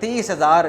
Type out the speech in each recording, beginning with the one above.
30,000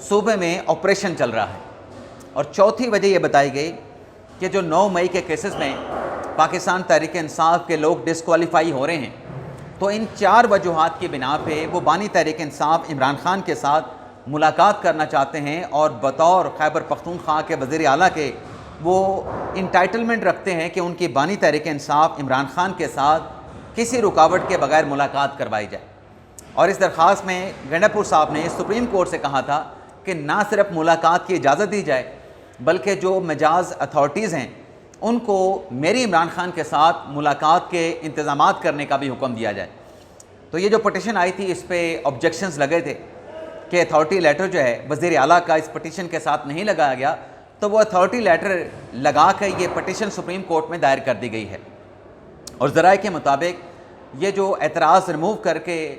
صوبے میں آپریشن چل رہا ہے، اور چوتھی وجہ یہ بتائی گئی کہ جو 9 مئی کے کیسز میں پاکستان تحریک انصاف کے لوگ ڈسکوالیفائی ہو رہے ہیں، تو ان 4 وجوہات کی بنا پہ وہ بانی تحریک انصاف عمران خان کے ساتھ ملاقات کرنا چاہتے ہیں، اور بطور خیبر پختونخوا کے وزیر اعلیٰ کے وہ انٹائٹلمنٹ رکھتے ہیں کہ ان کی بانی تحریک انصاف عمران خان کے ساتھ کسی رکاوٹ کے بغیر ملاقات کروائی جائے۔ اور اس درخواست میں گنڈاپور صاحب نے سپریم کورٹ سے کہا تھا کہ نہ صرف ملاقات کی اجازت دی جائے بلکہ جو مجاز اتھارٹیز ہیں ان کو میری عمران خان کے ساتھ ملاقات کے انتظامات کرنے کا بھی حکم دیا جائے۔ تو یہ جو پٹیشن آئی تھی اس پہ آبجیکشنز لگے تھے کہ اتھارٹی لیٹر جو ہے وزیر اعلیٰ کا اس پٹیشن کے ساتھ نہیں لگایا گیا، تو وہ اتھارٹی لیٹر لگا کر یہ پٹیشن سپریم کورٹ میں دائر کر دی گئی ہے، اور ذرائع کے مطابق یہ جو اعتراض ریموو کر کے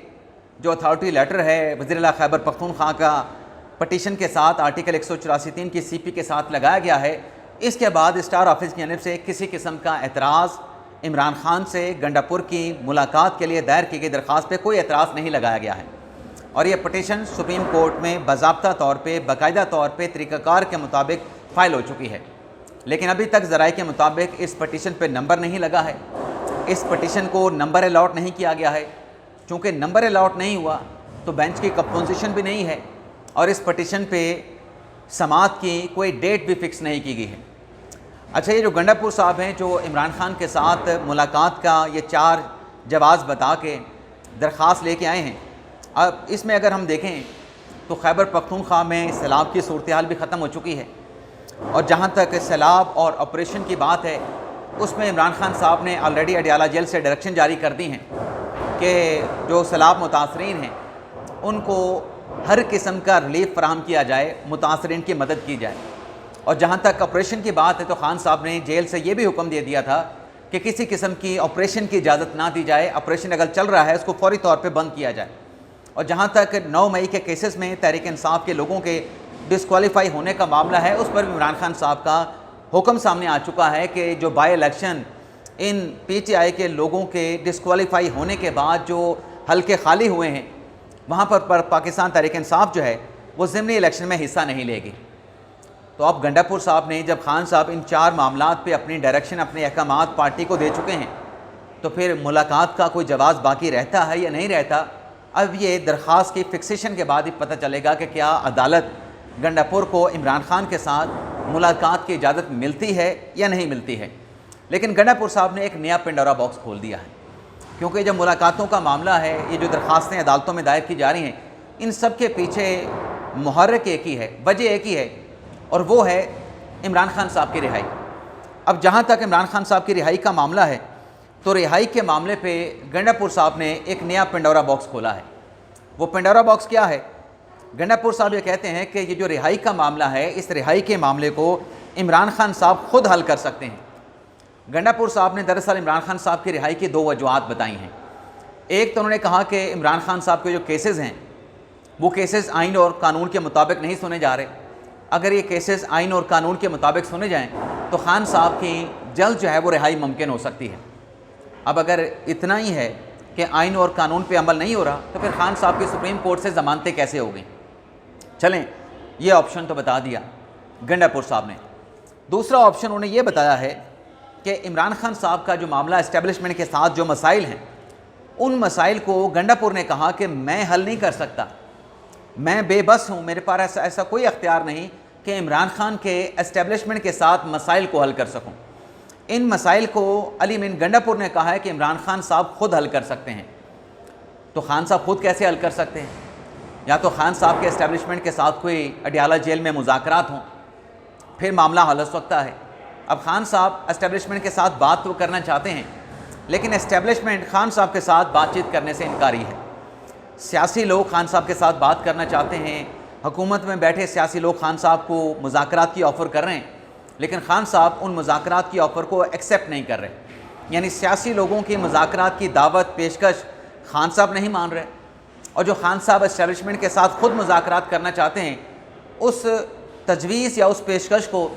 جو اتھارٹی لیٹر ہے وزیر اعلیٰ خیبر پختونخوا کا پٹیشن کے ساتھ آرٹیکل 184(3) کی CP کے ساتھ لگایا گیا ہے، اس کے بعد اسٹار آفس کی جانب سے کسی قسم کا اعتراض عمران خان سے گنڈاپور کی ملاقات کے لیے دائر کی گئی درخواست پہ کوئی اعتراض نہیں لگایا گیا ہے، اور یہ پٹیشن سپریم کورٹ میں باضابطہ طور پہ باقاعدہ طور پہ طریقہ کار کے مطابق فائل ہو چکی ہے۔ لیکن ابھی تک ذرائع کے مطابق اس پٹیشن پہ نمبر نہیں لگا ہے، اس پٹیشن کو نمبر الاٹ نہیں کیا گیا ہے۔ چونکہ نمبر الاٹ نہیں ہوا تو بینچ کی کمپوزیشن بھی نہیں ہے، اور اس پٹیشن پہ سماعت کی کوئی ڈیٹ بھی فکس نہیں کی گئی ہے۔ اچھا، یہ جو گنڈاپور صاحب ہیں جو عمران خان کے ساتھ ملاقات کا یہ 4 جواز بتا کے درخواست لے کے آئے ہیں، اب اس میں اگر ہم دیکھیں تو خیبر پختونخوا میں سیلاب کی صورتحال بھی ختم ہو چکی ہے، اور جہاں تک سیلاب اور آپریشن کی بات ہے اس میں عمران خان صاحب نے آلریڈی اڈیالہ جیل سے ڈائریکشن جاری کر دی ہیں کہ جو سیلاب متاثرین ہیں ان کو ہر قسم کا ریلیف فراہم کیا جائے، متاثرین کی مدد کی جائے۔ اور جہاں تک آپریشن کی بات ہے تو خان صاحب نے جیل سے یہ بھی حکم دے دیا تھا کہ کسی قسم کی آپریشن کی اجازت نہ دی جائے، آپریشن اگر چل رہا ہے اس کو فوری طور پہ بند کیا جائے۔ اور جہاں تک 9 مئی کے کیسز میں تحریک انصاف کے لوگوں کے ڈسکوالیفائی ہونے کا معاملہ ہے، اس پر بھی عمران خان صاحب کا حکم سامنے آ چکا ہے کہ جو بائی الیکشن ان PTI کے لوگوں کے ڈسکوالیفائی ہونے کے بعد جو حلقے خالی ہوئے ہیں وہاں پر پاکستان تحریک انصاف جو ہے وہ ضمنی الیکشن میں حصہ نہیں لے گی۔ تو اب گنڈاپور صاحب نے جب خان صاحب ان 4 معاملات پہ اپنی ڈائریکشن، اپنے احکامات پارٹی کو دے چکے ہیں، تو پھر ملاقات کا کوئی جواز باقی رہتا ہے یا نہیں رہتا، اب یہ درخواست کی فکسیشن کے بعد ہی پتہ چلے گا کہ کیا عدالت گنڈاپور کو عمران خان کے ساتھ ملاقات کی اجازت ملتی ہے یا نہیں ملتی ہے۔ لیکن گنڈاپور صاحب نے ایک نیا پنڈورا باکس کھول دیا ہے، کیونکہ جب ملاقاتوں کا معاملہ ہے، یہ جو درخواستیں عدالتوں میں دائر کی جا رہی ہیں، ان سب کے پیچھے محرک ایک ہی ہے، وجہ ایک ہی ہے، اور وہ ہے عمران خان صاحب کی رہائی۔ اب جہاں تک عمران خان صاحب کی رہائی کا معاملہ ہے تو رہائی کے معاملے پہ گنڈاپور صاحب نے ایک نیا پنڈورا باکس کھولا ہے۔ وہ پنڈورا باکس کیا ہے؟ گنڈاپور صاحب یہ کہتے ہیں کہ یہ جو رہائی کا معاملہ ہے، اس رہائی کے معاملے کو عمران خان صاحب خود حل کر سکتے ہیں۔ گنڈاپور صاحب نے دراصل عمران خان صاحب کی رہائی کی 2 وجوہات بتائی ہیں۔ ایک تو انہوں نے کہا کہ عمران خان صاحب کے جو کیسز ہیں وہ کیسز آئین اور قانون کے مطابق نہیں سنے جا رہے۔ اگر یہ کیسز آئین اور قانون کے مطابق سنے جائیں تو خان صاحب کی جلد جو ہے وہ رہائی ممکن ہو سکتی ہے۔ اب اگر اتنا ہی ہے کہ آئین اور قانون پہ عمل نہیں ہو رہا تو پھر خان صاحب کی سپریم کورٹ سے ضمانتیں کیسے ہو گئیں؟ چلیں، یہ آپشن تو بتا دیا گنڈاپور صاحب نے۔ دوسرا آپشن انہوں نے یہ بتایا ہے کہ عمران خان صاحب کا جو معاملہ اسٹیبلشمنٹ کے ساتھ جو مسائل ہیں، ان مسائل کو گنڈاپور نے کہا کہ میں حل نہیں کر سکتا، میں بے بس ہوں، میرے پاس ایسا کوئی اختیار نہیں کہ عمران خان کے اسٹیبلشمنٹ کے ساتھ مسائل کو حل کر سکوں۔ ان مسائل کو علی امین گنڈاپور نے کہا ہے کہ عمران خان صاحب خود حل کر سکتے ہیں۔ تو خان صاحب خود کیسے حل کر سکتے ہیں؟ یا تو خان صاحب کے اسٹیبلشمنٹ کے ساتھ کوئی اڈیالہ جیل میں مذاکرات ہوں، پھر معاملہ حل ہو سکتا ہے۔ اب خان صاحب اسٹیبلشمنٹ کے ساتھ بات تو کرنا چاہتے ہیں، لیکن اسٹیبلشمنٹ خان صاحب کے ساتھ بات چیت کرنے سے انکاری ہے۔ سیاسی لوگ خان صاحب کے ساتھ بات کرنا چاہتے ہیں، حکومت میں بیٹھے سیاسی لوگ خان صاحب کو مذاکرات کی آفر کر رہے ہیں، لیکن خان صاحب ان مذاکرات کی آفر کو ایکسیپٹ نہیں کر رہے۔ یعنی سیاسی لوگوں کی مذاکرات کی دعوت پیشکش خان صاحب نہیں مان رہے، اور جو خان صاحب اسٹیبلشمنٹ کے ساتھ خود مذاکرات کرنا چاہتے ہیں، اس تجویز یا اس پیشکش کو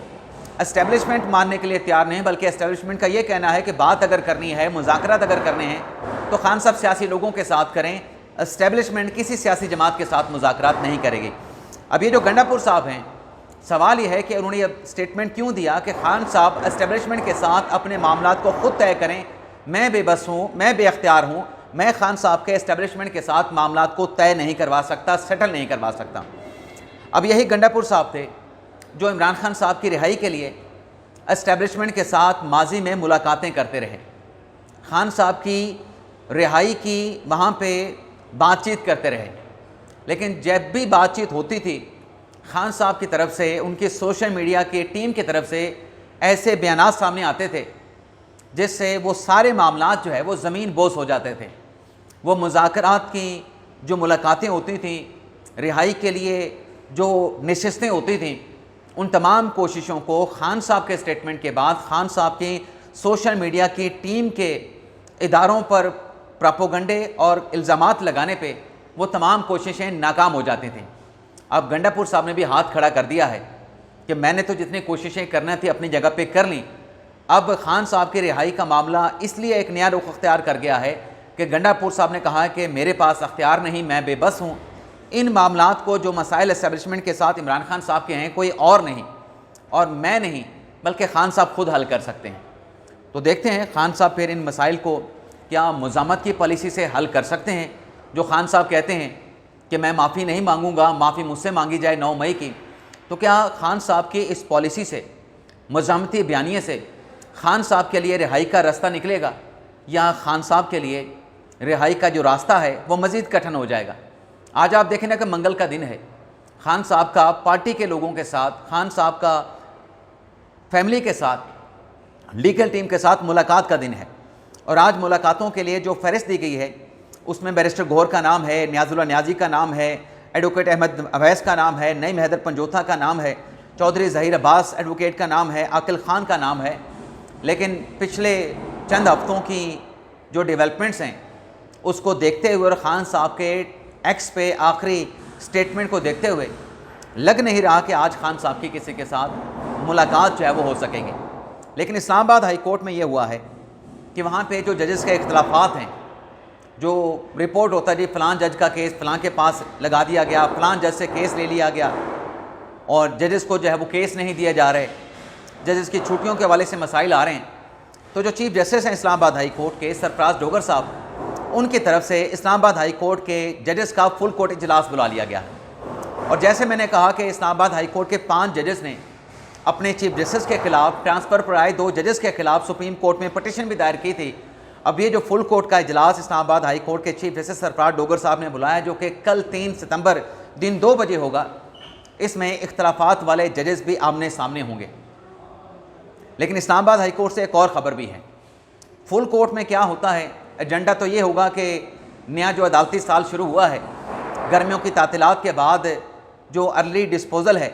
اسٹیبلشمنٹ ماننے کے لیے تیار نہیں، بلکہ اسٹیبلشمنٹ کا یہ کہنا ہے کہ بات اگر کرنی ہے، مذاکرات اگر کرنے ہیں تو خان صاحب سیاسی لوگوں کے ساتھ کریں، اسٹیبلشمنٹ کسی سیاسی جماعت کے ساتھ مذاکرات نہیں کرے گی۔ اب یہ جو گنڈاپور صاحب ہیں، سوال یہ ہے کہ انہوں نے یہ سٹیٹمنٹ کیوں دیا کہ خان صاحب اسٹیبلشمنٹ کے ساتھ اپنے معاملات کو خود طے کریں، میں بے بس ہوں، میں بے اختیار ہوں، میں خان صاحب کے اسٹیبلشمنٹ کے ساتھ معاملات کو طے نہیں کروا سکتا، سیٹل نہیں کروا سکتا۔ اب یہی گنڈاپور صاحب تھے جو عمران خان صاحب کی رہائی کے لیے اسٹیبلشمنٹ کے ساتھ ماضی میں ملاقاتیں کرتے رہے، خان صاحب کی رہائی کی وہاں پہ بات چیت کرتے رہے، لیکن جب بھی بات چیت ہوتی تھی خان صاحب کی طرف سے، ان کی سوشل میڈیا کی ٹیم کی طرف سے ایسے بیانات سامنے آتے تھے جس سے وہ سارے معاملات جو ہے وہ زمین بوس ہو جاتے تھے۔ وہ مذاکرات کی جو ملاقاتیں ہوتی تھیں، رہائی کے لیے جو نشستیں ہوتی تھیں، ان تمام کوششوں کو خان صاحب کے سٹیٹمنٹ کے بعد خان صاحب کی سوشل میڈیا کی ٹیم کے اداروں پر پراپوگنڈے اور الزامات لگانے پہ وہ تمام کوششیں ناکام ہو جاتی تھیں۔ اب گنڈاپور صاحب نے بھی ہاتھ کھڑا کر دیا ہے کہ میں نے تو جتنی کوششیں کرنا تھی اپنی جگہ پہ کر لیں، اب خان صاحب کی رہائی کا معاملہ اس لیے ایک نیا رخ اختیار کر گیا ہے کہ گنڈاپور صاحب نے کہا کہ میرے پاس اختیار نہیں، میں بے بس ہوں، ان معاملات کو جو مسائل اسٹیبلشمنٹ کے ساتھ عمران خان صاحب کے ہیں کوئی اور نہیں، اور میں نہیں بلکہ خان صاحب خود حل کر سکتے ہیں۔ تو دیکھتے ہیں خان صاحب پھر ان مسائل کو کیا مزاحمت کی پالیسی سے حل کر سکتے ہیں۔ جو خان صاحب کہتے ہیں کہ میں معافی نہیں مانگوں گا، معافی مجھ سے مانگی جائے 9 مئی کی، تو کیا خان صاحب کی اس پالیسی سے، مزاحمتی بیانیے سے خان صاحب کے لیے رہائی کا راستہ نکلے گا، یا خان صاحب کے لیے رہائی کا جو راستہ ہے وہ مزید کٹھن ہو جائے گا؟ آج آپ دیکھیں نا کہ منگل کا دن ہے، خان صاحب کا پارٹی کے لوگوں کے ساتھ، خان صاحب کا فیملی کے ساتھ، لیگل ٹیم کے ساتھ ملاقات کا دن ہے، اور آج ملاقاتوں کے لیے جو فہرست دی گئی ہے اس میں بیرسٹر گوہر کا نام ہے، نیاز اللہ نیازی کا نام ہے، ایڈوکیٹ احمد اویس کا نام ہے، نعیم حیدر پنجوتھا کا نام ہے، چودھری ظہیر عباس ایڈوکیٹ کا نام ہے، عاقل خان کا نام ہے۔ لیکن پچھلے چند ہفتوں کی جو ڈیولپمنٹس ہیں اس کو دیکھتے ہوئے اور خان صاحب کے ایکس پہ آخری سٹیٹمنٹ کو دیکھتے ہوئے لگ نہیں رہا کہ آج خان صاحب کی کسی کے ساتھ ملاقات جو ہے وہ ہو سکیں گے۔ لیکن اسلام آباد ہائی کورٹ میں یہ ہوا ہے کہ وہاں پہ جو ججز کے اختلافات ہیں، جو رپورٹ ہوتا ہے جی فلاں جج کا کیس فلاں کے پاس لگا دیا گیا، فلاں جج سے کیس لے لیا گیا، اور ججز کو جو ہے وہ کیس نہیں دیا جا رہے، ججز کی چھٹیوں کے حوالے سے مسائل آ رہے ہیں، تو جو چیف جسٹس ہیں اسلام آباد ہائی کورٹ کے سرفراز ڈوگر صاحب، ان کی طرف سے اسلام آباد ہائی کورٹ کے ججز کا فل کورٹ اجلاس بلا لیا گیا ہے۔ اور جیسے میں نے کہا کہ اسلام آباد ہائی کورٹ کے 5 ججز نے اپنے چیف جسٹس کے خلاف ٹرانسفر پر آئے 2 ججز کے خلاف سپریم کورٹ میں پٹیشن بھی دائر کی تھی۔ اب یہ جو فل کورٹ کا اجلاس اسلام آباد ہائی کورٹ کے چیف جسٹس سرفراز ڈوگر صاحب نے بلایا، جو کہ کل 3 ستمبر دن 2 بجے ہوگا، اس میں اختلافات والے ججز بھی آمنے سامنے ہوں گے۔ لیکن اسلام آباد ہائی کورٹ سے ایک اور خبر بھی ہے۔ فل کورٹ میں کیا ہوتا ہے، ایجنڈا تو یہ ہوگا کہ نیا جو عدالتی سال شروع ہوا ہے، گرمیوں کی تعطیلات کے بعد جو ارلی ڈسپوزل ہے،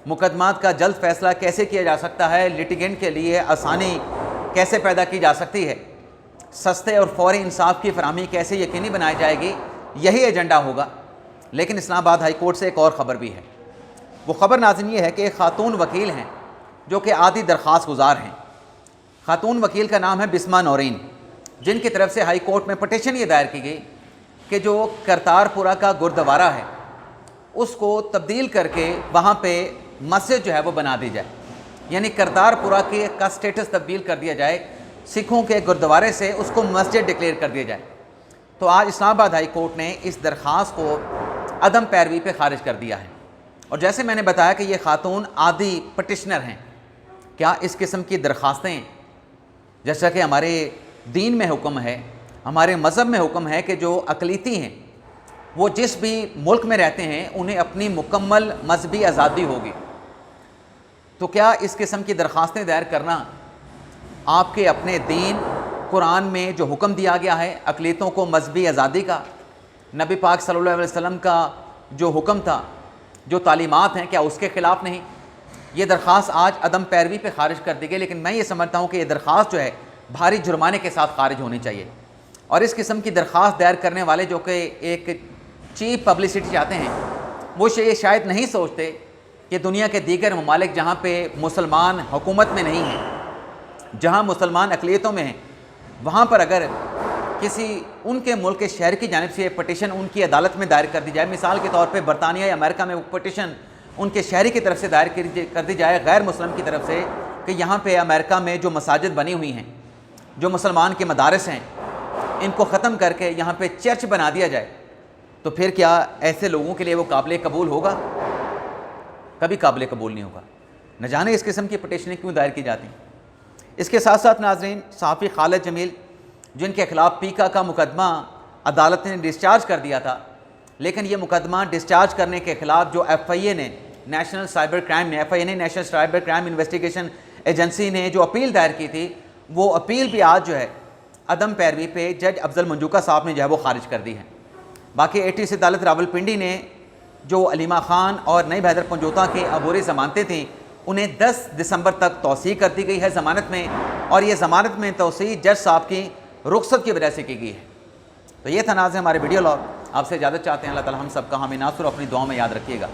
مقدمات کا جلد فیصلہ کیسے کیا جا سکتا ہے، لٹیگنٹ کے لیے آسانی کیسے پیدا کی جا سکتی ہے، سستے اور فوری انصاف کی فراہمی کیسے یقینی بنائی جائے گی، یہی ایجنڈا ہوگا۔ لیکن اسلام آباد ہائی کورٹ سے ایک اور خبر بھی ہے۔ وہ خبر ناظرین یہ ہے کہ ایک خاتون وکیل ہیں جو کہ عادی درخواست گزار ہیں۔ خاتون وکیل کا نام ہے بسمہ نورین، جن کی طرف سے ہائی کورٹ میں پٹیشن یہ دائر کی گئی کہ جو کرتارپورہ کا گردوارہ ہے اس کو تبدیل کر کے وہاں پہ مسجد جو ہے وہ بنا دی جائے، یعنی کرتارپورہ کا سٹیٹس تبدیل کر دیا جائے، سکھوں کے گردوارے سے اس کو مسجد ڈکلیئر کر دیا جائے۔ تو آج اسلام آباد ہائی کورٹ نے اس درخواست کو عدم پیروی پہ خارج کر دیا ہے۔ اور جیسے میں نے بتایا کہ یہ خاتون عادی پٹیشنر ہیں، کیا اس قسم کی درخواستیں، جیسا کہ ہمارے دین میں حکم ہے، ہمارے مذہب میں حکم ہے کہ جو اقلیتی ہیں وہ جس بھی ملک میں رہتے ہیں انہیں اپنی مکمل مذہبی آزادی ہوگی، تو کیا اس قسم کی درخواستیں دائر کرنا آپ کے اپنے دین قرآن میں جو حکم دیا گیا ہے اقلیتوں کو مذہبی آزادی کا، نبی پاک صلی اللہ علیہ وسلم کا جو حکم تھا، جو تعلیمات ہیں، کیا اس کے خلاف نہیں؟ یہ درخواست آج عدم پیروی پہ خارج کر دی گئی، لیکن میں یہ سمجھتا ہوں کہ یہ درخواست جو ہے بھاری جرمانے کے ساتھ خارج ہونی چاہیے۔ اور اس قسم کی درخواست دائر کرنے والے جو کہ ایک چیپ پبلسٹی چاہتے ہیں، وہ یہ شاید نہیں سوچتے کہ دنیا کے دیگر ممالک جہاں پہ مسلمان حکومت میں نہیں ہیں، جہاں مسلمان اقلیتوں میں ہیں، وہاں پر اگر کسی ان کے ملک کے شہر کی جانب سے یہ پٹیشن ان کی عدالت میں دائر کر دی جائے. مثال کے طور پہ برطانیہ یا امریکہ میں وہ پٹیشن ان کے شہری کی طرف سے دائر کر دی جائے غیر مسلم کی طرف سے کہ یہاں پہ امریکہ میں جو مساجد بنی ہوئی ہیں, جو مسلمان کے مدارس ہیں, ان کو ختم کر کے یہاں پہ چرچ بنا دیا جائے. تو پھر کیا ایسے لوگوں کے لیے وہ قابل قبول ہوگا؟ کبھی قابل قبول نہیں ہوگا. نہ جانے اس قسم کی پٹیشنیں کیوں دائر کی جاتی ہیں. اس کے ساتھ ساتھ ناظرین, صحافی خالد جمیل جن کے خلاف پیکا کا مقدمہ عدالت نے ڈسچارج کر دیا تھا, لیکن یہ مقدمہ ڈسچارج کرنے کے خلاف جو ایف آئی اے نے, national cyber crime investigation agency نے جو اپیل دائر کی تھی, وہ اپیل بھی آج جو ہے عدم پیروی پہ جج افضل منجوکا صاحب نے جو ہے وہ خارج کر دی ہے. باقی ایٹیس عدالت راولپنڈی نے جو علیمہ خان اور نئی بہادر پنجوتا کے عبوری ضمانتیں تھیں انہیں 10 دسمبر تک توسیع کر دی گئی ہے ضمانت میں, اور یہ ضمانت میں توسیع جج صاحب کی رخصت کی وجہ سے کی گئی ہے. تو یہ تھا ناظرین ہمارے ویڈیو لاگ. آپ سے اجازت چاہتے ہیں. اللہ تعالی ہم سب کا حامی ناصر اپنی دعاؤں میں یاد رکھیے گا.